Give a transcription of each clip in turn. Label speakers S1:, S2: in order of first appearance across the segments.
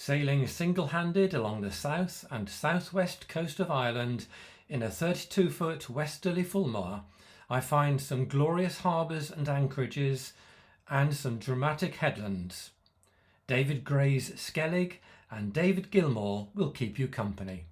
S1: Sailing single-handed along the south and southwest coast of Ireland in a 32-foot westerly fulmar, I find some glorious harbours and anchorages and some dramatic headlands. David Gray's Skellig and David Gilmour will keep you company.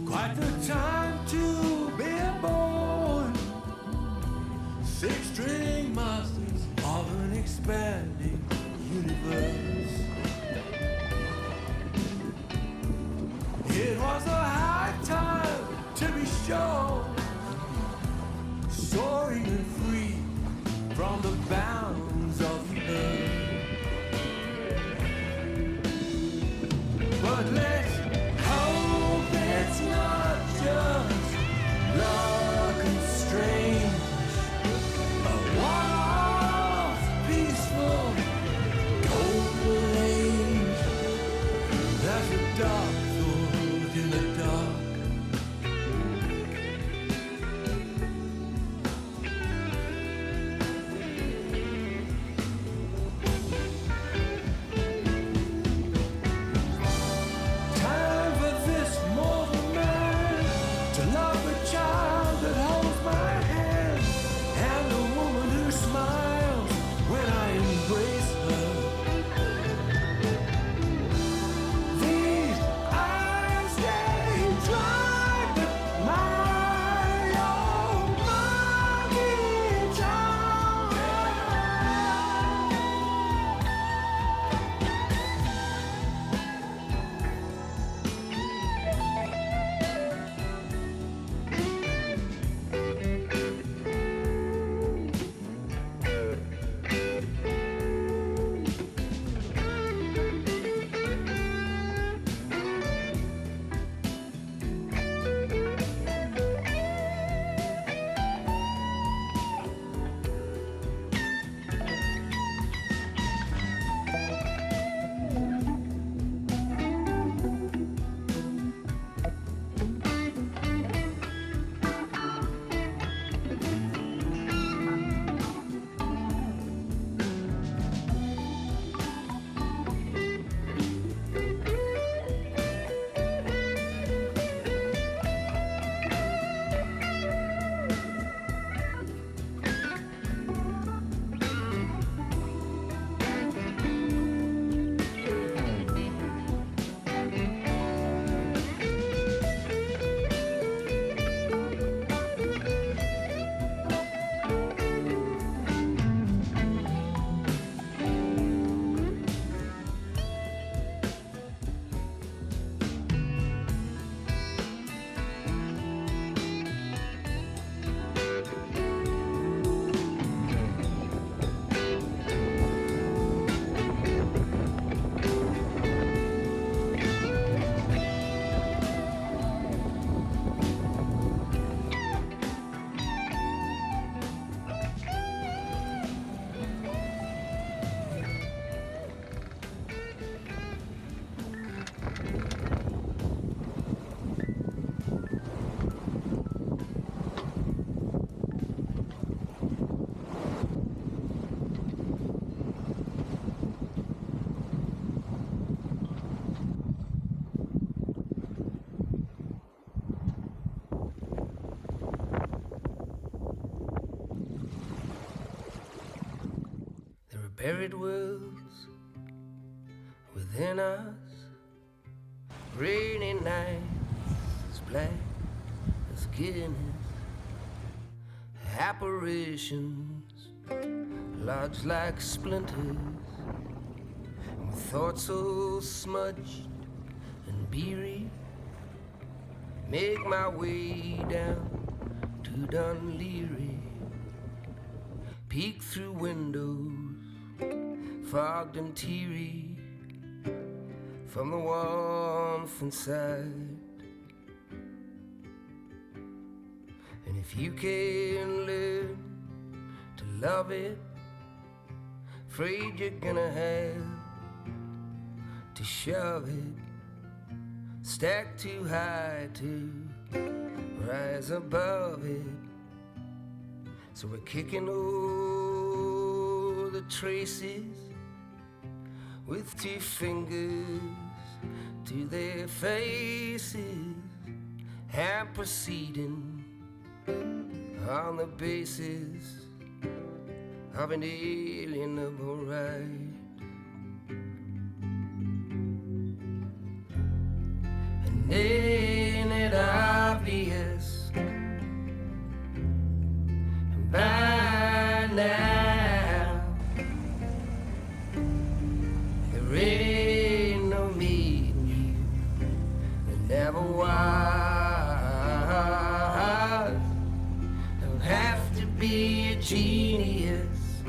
S2: Quite the time to be born. Six-string masters of an expanding universe. It was a high time to be sure, soaring and free from the bounds of the earth. But let's hope it's not just luck and strange, a one-off peaceful golden age. That's a dark thought in the dark.
S3: buried worlds within us, rainy nights as black as Guinness, apparitions lodged like splinters, and with thoughts so smudged and beery, make my way down to Dunleary, peek through windows fogged and teary from the warmth inside. And if you can learn to love it, afraid you're gonna have to shove it, stacked too high to rise above it. So we're kicking all the traces with 2 fingers to their faces and proceeding on the basis of an alienable right. And ain't it obvious by now there ain't no me and you, there never was. Don't have to be a genius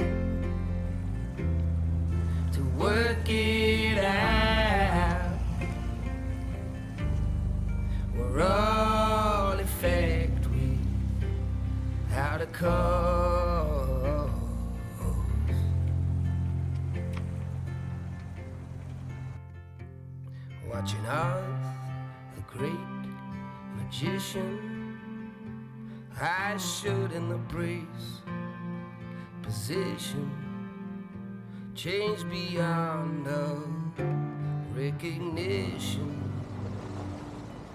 S3: to work it out. We're all a factory out of cause. Watching Oz, the great magician, eyes shut in the brace position, changed beyond all recognition.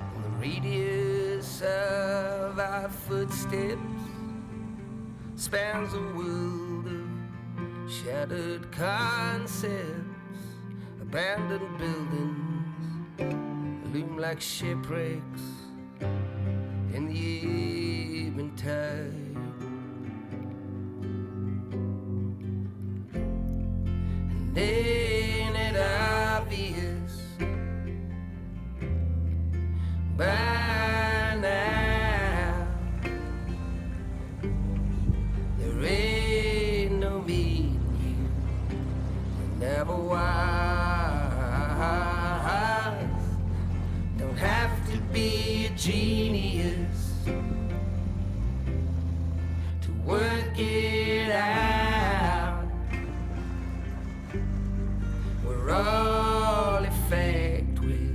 S3: In the radius of our footsteps spans a world of shattered concepts, abandoned buildings loom like shipwrecks in the evening tide. And ain't it obvious by now there ain't no me and you, there never was. Don't have to be a genius to work it out. We're all a factory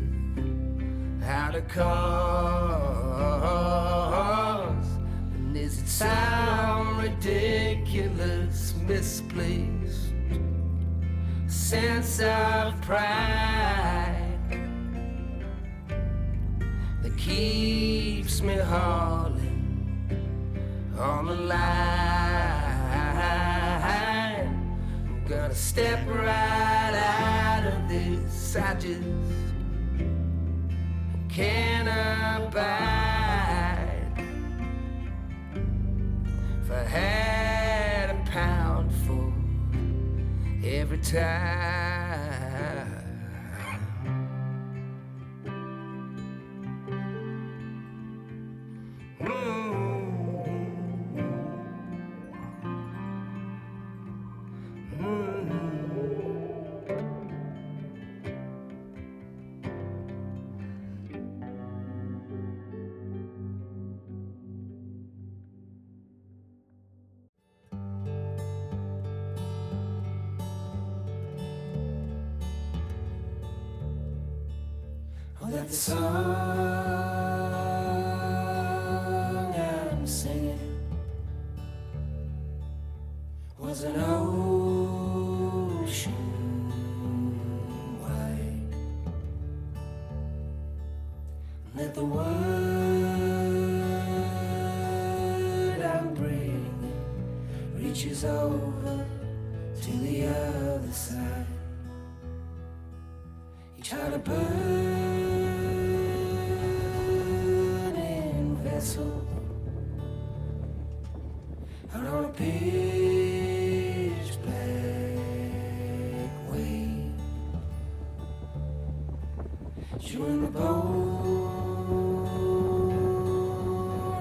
S3: out of cause. And does it sound ridiculous, misplaced sense of pride that keeps me hauling on the line? I'm gonna step right out of this. I just can't abide. If I had a pound for every time. That the song I'm singing was an ocean wide, and that the word I'm bringing reaches over to the other burning vessel out on a pitch black wave, chewing the bone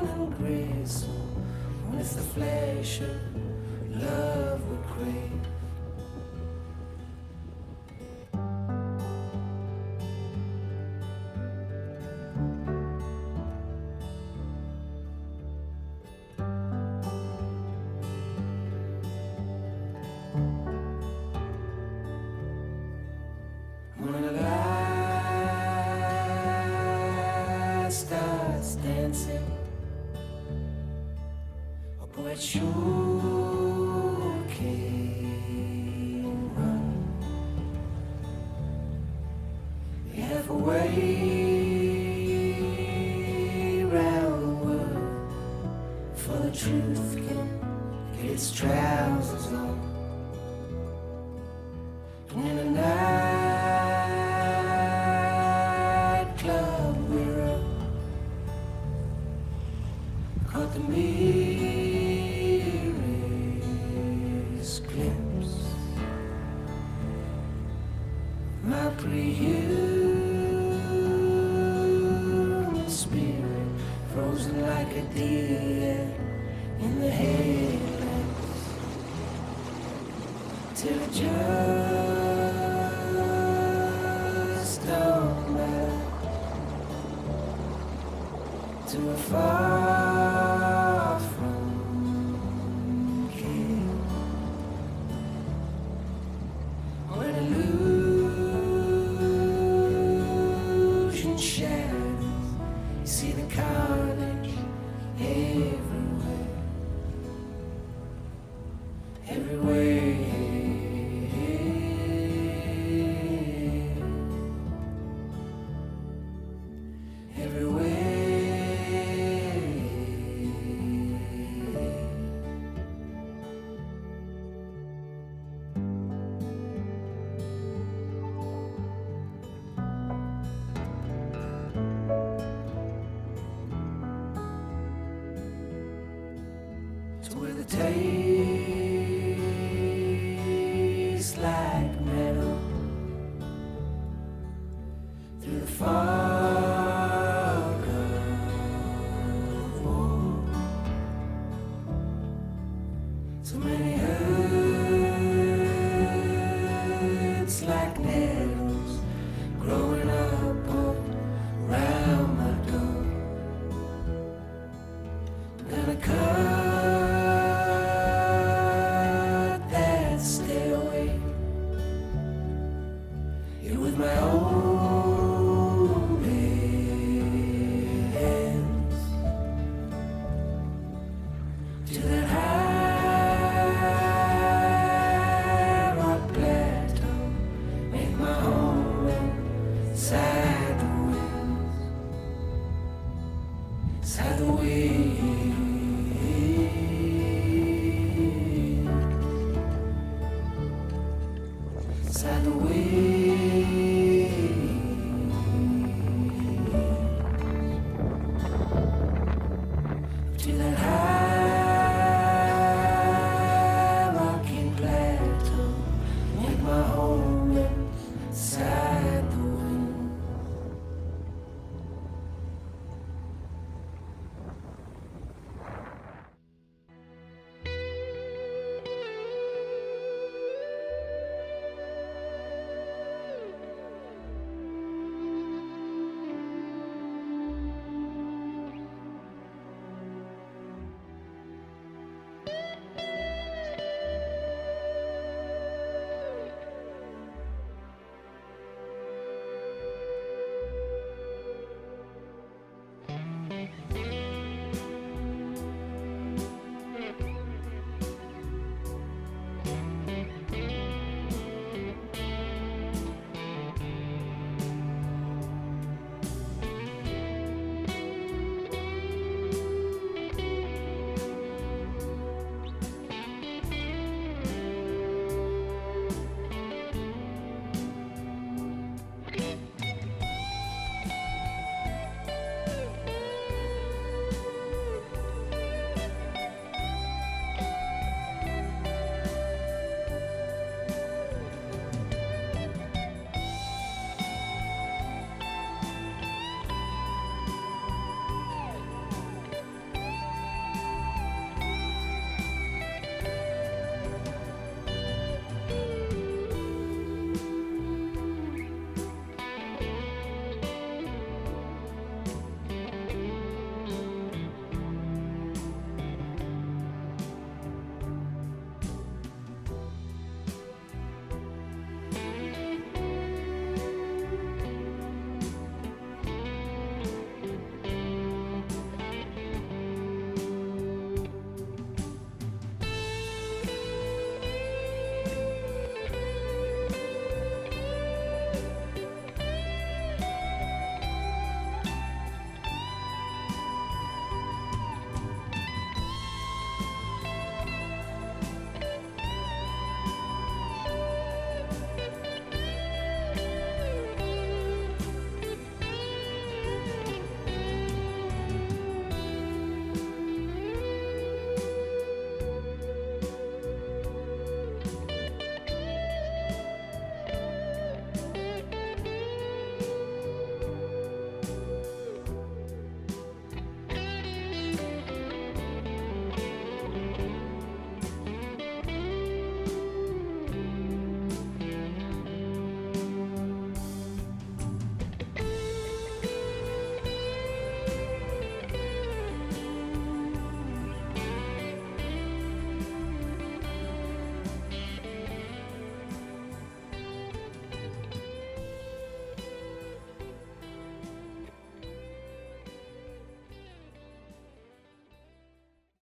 S3: and gristle when it's the flesh of love we crave. When the light starts dancing, a poet sure can run. Be halfway round the world, for the truth can get its trousers on. And in the nightclub mirror, caught the merest glimpse of my pre-human spirit, frozen like a deer in the headlights, till it just don't matter to a far from king. When illusion shatters, you see the carnage everywhere, everywhere. To where the taste like metal through the fog of war. So many hurts like nettles growing up around my door. I'm gonna cut that stairway here with my own hands to that high rock plateau, make my home inside the winds, inside the wind. Inside the wind.